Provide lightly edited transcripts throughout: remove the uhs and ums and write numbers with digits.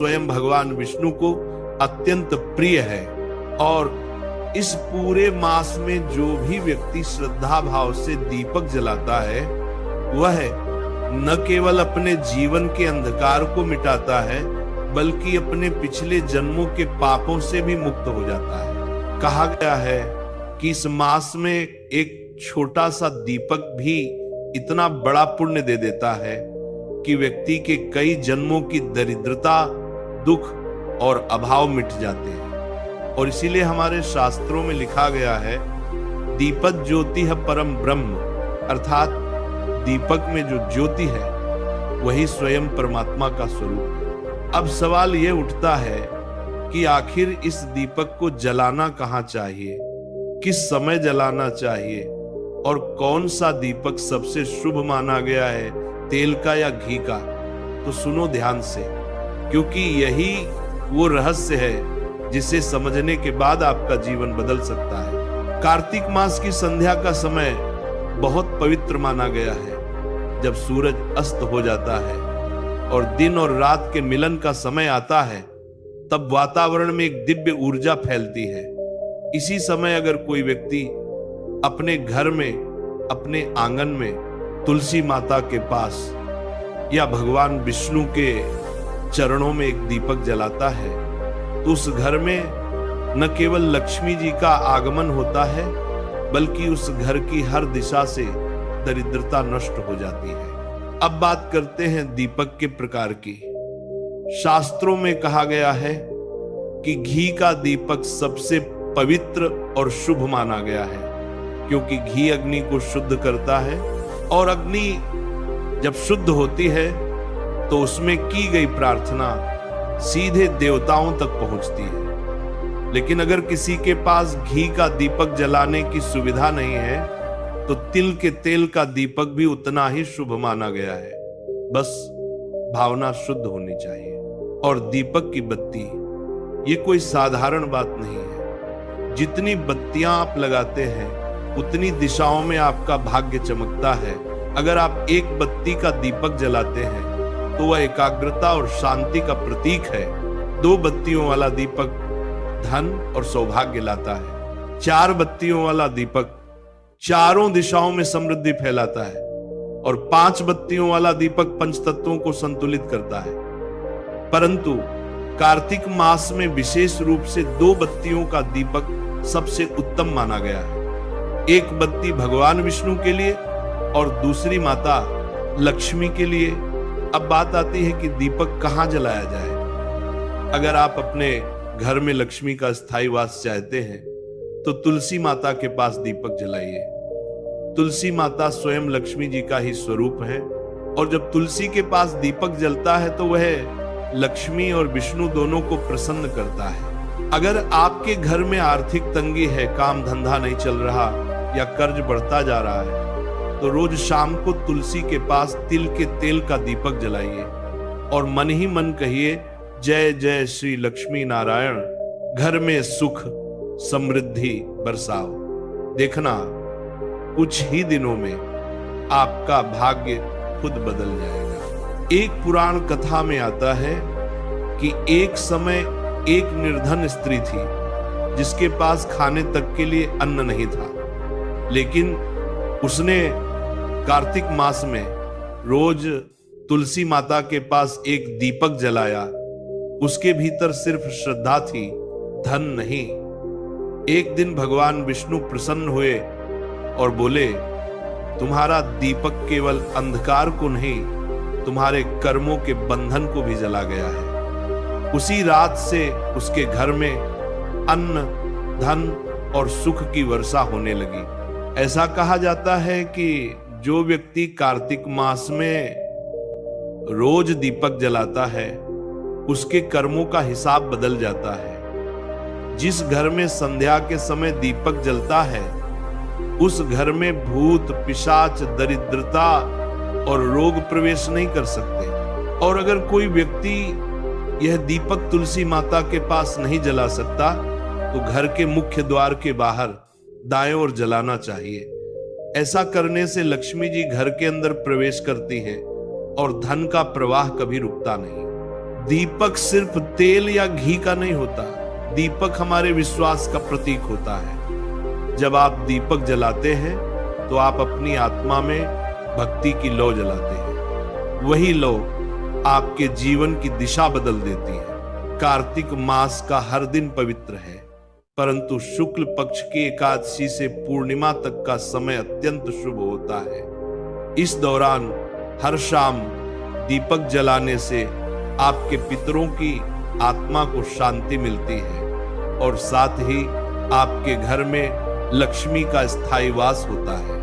स्वयं भगवान विष्णु को अत्यंत प्रिय है। और इस पूरे मास में जो भी व्यक्ति श्रद्धा भाव से दीपक जलाता है, वह न केवल अपने जीवन के अंधकार को मिटाता है, बल्कि अपने पिछले जन्मों के पापों से भी मुक्त हो जाता है। कहा गया है कि इस मास में एक छोटा सा दीपक भी इतना बड़ा पुण्य दे देता है कि व्यक्ति के कई जन्मों की दरिद्रता, दुख और अभाव मिट जाते हैं। और इसीलिए हमारे शास्त्रों में लिखा गया है, दीपक ज्योति है परम ब्रह्म, अर्थात दीपक में जो ज्योति है वही स्वयं परमात्मा का स्वरूप है। अब सवाल यह उठता है कि आखिर इस दीपक को जलाना कहाँ चाहिए, किस समय जलाना चाहिए, और कौन सा दीपक सबसे शुभ माना गया है, तेल का या घी का। तो सुनो ध्यान से, क्योंकि यही वो रहस्य है जिसे समझने के बाद आपका जीवन बदल सकता है। कार्तिक मास की संध्या का समय बहुत पवित्र माना गया है। जब सूरज अस्त हो जाता है और दिन और रात के मिलन का समय आता है, तब वातावरण में एक दिव्य ऊर्जा फैलती है। इसी समय अगर कोई व्यक्ति अपने घर में, अपने आंगन में तुलसी माता के पास या भगवान विष्णु के चरणों में एक दीपक जलाता है, तो उस घर में न केवल लक्ष्मी जी का आगमन होता है, बल्कि उस घर की हर दिशा से दरिद्रता नष्ट हो जाती है। अब बात करते हैं दीपक के प्रकार की। शास्त्रों में कहा गया है कि घी का दीपक सबसे पवित्र और शुभ माना गया है, क्योंकि घी अग्नि को शुद्ध करता है, और अग्नि जब शुद्ध होती है तो उसमें की गई प्रार्थना सीधे देवताओं तक पहुंचती है। लेकिन अगर किसी के पास घी का दीपक जलाने की सुविधा नहीं है, तो तिल के तेल का दीपक भी उतना ही शुभ माना गया है। बस भावना शुद्ध होनी चाहिए। और दीपक की बत्ती, ये कोई साधारण बात नहीं है। जितनी बत्तियां आप लगाते हैं, उतनी दिशाओं में आपका भाग्य चमकता है। अगर आप एक बत्ती का दीपक जलाते हैं तो वह एकाग्रता और शांति का प्रतीक है। 2 बत्तियों वाला दीपक धन और सौभाग्य लाता है। 4 बत्तियों वाला दीपक चारों दिशाओं में समृद्धि फैलाता है। और 5 बत्तियों वाला दीपक पंचतत्वों को संतुलित करता है। परंतु कार्तिक मास में विशेष रूप से 2 बत्तियों का दीपक सबसे उत्तम माना गया है। एक बत्ती भगवान विष्णु के लिए और दूसरी माता लक्ष्मी के लिए। अब बात आती है कि दीपक कहां जलाया जाए। अगर आप अपने घर में लक्ष्मी का स्थायी वास चाहते हैं, तो तुलसी माता के पास दीपक जलाइए। तुलसी माता स्वयं लक्ष्मी जी का ही स्वरूप है, और जब तुलसी के पास दीपक जलता है तो वह लक्ष्मी और विष्णु दोनों को प्रसन्न करता है। अगर आपके घर में आर्थिक तंगी है, काम धंधा नहीं चल रहा या कर्ज बढ़ता जा रहा है, तो रोज शाम को तुलसी के पास तिल के तेल का दीपक जलाइए और मन ही मन कहिए, जय जय श्री लक्ष्मी नारायण, घर में सुख समृद्धि बरसाओ। देखना कुछ ही दिनों में आपका भाग्य खुद बदल जाएगा। एक पुराण कथा में आता है कि एक समय एक निर्धन स्त्री थी, जिसके पास खाने तक के लिए अन्न नहीं था। लेकिन उसने कार्तिक मास में रोज तुलसी माता के पास एक दीपक जलाया। उसके भीतर सिर्फ श्रद्धा थी, धन नहीं। एक दिन भगवान विष्णु प्रसन्न हुए और बोले, तुम्हारा दीपक केवल अंधकार को नहीं, तुम्हारे कर्मों के बंधन को भी जला गया है। उसी रात से उसके घर में अन्न, धन और सुख की वर्षा होने लगी। ऐसा कहा जाता है कि जो व्यक्ति कार्तिक मास में रोज दीपक जलाता है, उसके कर्मों का हिसाब बदल जाता है। जिस घर में संध्या के समय दीपक जलता है, उस घर में भूत, पिशाच, दरिद्रता और रोग प्रवेश नहीं कर सकते। और अगर कोई व्यक्ति यह दीपक तुलसी माता के पास नहीं जला सकता, तो घर के मुख्य द्वार के बाहर दाएं ओर जलाना चाहिए। ऐसा करने से लक्ष्मी जी घर के अंदर प्रवेश करती है और धन का प्रवाह कभी रुकता नहीं। दीपक सिर्फ तेल या घी का नहीं होता, दीपक हमारे विश्वास का प्रतीक होता है। जब आप दीपक जलाते हैं तो आप अपनी आत्मा में भक्ति की लौ जलाते हैं। वही लौ आपके जीवन की दिशा बदल देती है। कार्तिक मास का हर दिन पवित्र है, परंतु शुक्ल पक्ष की एकादशी से पूर्णिमा तक का समय अत्यंत शुभ होता है। इस दौरान हर शाम दीपक जलाने से आपके पितरों की आत्मा को शांति मिलती है और साथ ही आपके घर में लक्ष्मी का स्थायी वास होता है।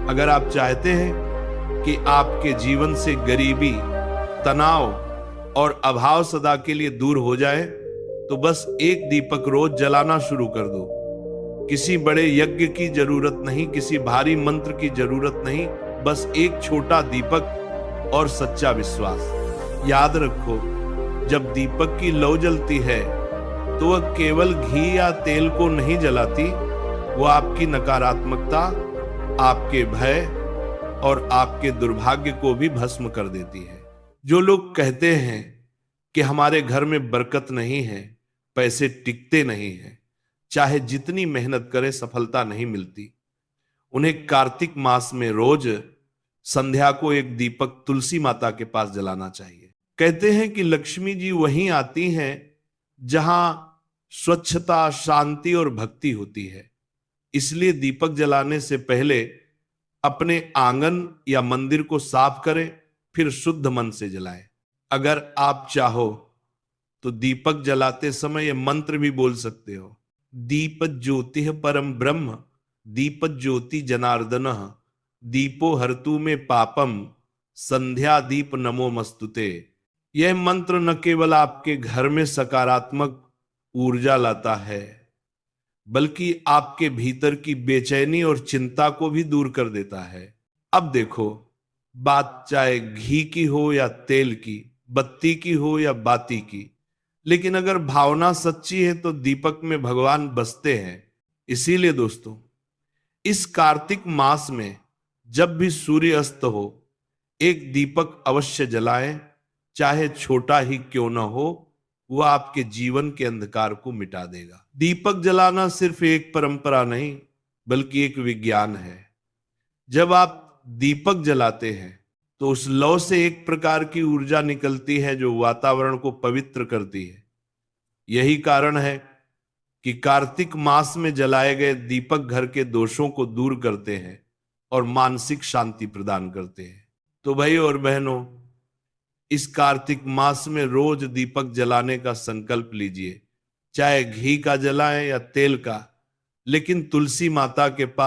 अगर आप चाहते हैं कि आपके जीवन से गरीबी, तनाव और अभाव सदा के लिए दूर हो जाए, तो बस एक दीपक रोज जलाना शुरू कर दो। किसी बड़े यज्ञ की जरूरत नहीं, किसी भारी मंत्र की जरूरत नहीं, बस एक छोटा दीपक और सच्चा विश्वास। याद रखो, जब दीपक की लौ जलती है तो वह केवल घी या तेल को नहीं जलाती, वह आपकी नकारात्मकता, आपके भय और आपके दुर्भाग्य को भी भस्म कर देती है। जो लोग कहते हैं कि हमारे घर में बरकत नहीं है, पैसे टिकते नहीं हैं, चाहे जितनी मेहनत करें सफलता नहीं मिलती, उन्हें कार्तिक मास में रोज संध्या को एक दीपक तुलसी माता के पास जलाना चाहिए। कहते हैं कि लक्ष्मी जी वहीं आती हैं जहां स्वच्छता, शांति और भक्ति होती है। इसलिए दीपक जलाने से पहले अपने आंगन या मंदिर को साफ करें, फिर शुद्ध मन से जलाएं। अगर आप चाहो तो दीपक जलाते समय यह मंत्र भी बोल सकते हो। दीप ज्योतिः परम ब्रह्म, दीप ज्योति जनार्दनः, दीपो हरतु में पापम, संध्या दीप नमो मस्तुते। यह मंत्र न केवल आपके घर में सकारात्मक ऊर्जा लाता है, बल्कि आपके भीतर की बेचैनी और चिंता को भी दूर कर देता है। अब देखो, बात चाहे घी की हो या तेल की, बत्ती की हो या बाती की, लेकिन अगर भावना सच्ची है तो दीपक में भगवान बसते हैं। इसीलिए दोस्तों, इस कार्तिक मास में जब भी सूर्य अस्त हो, एक दीपक अवश्य जलाएं, चाहे छोटा ही क्यों न हो, वह आपके जीवन के अंधकार को मिटा देगा। दीपक जलाना सिर्फ एक परंपरा नहीं, बल्कि एक विज्ञान है। जब आप दीपक जलाते हैं तो उस लौ से एक प्रकार की ऊर्जा निकलती है जो वातावरण को पवित्र करती है। यही कारण है कि कार्तिक मास में जलाए गए दीपक घर के दोषों को दूर करते हैं और मानसिक शांति प्रदान करते हैं। तो भाई और बहनों, इस कार्तिक मास में रोज दीपक जलाने का संकल्प लीजिए, चाहे घी का जलाएं या तेल का, लेकिन तुलसी माता के पास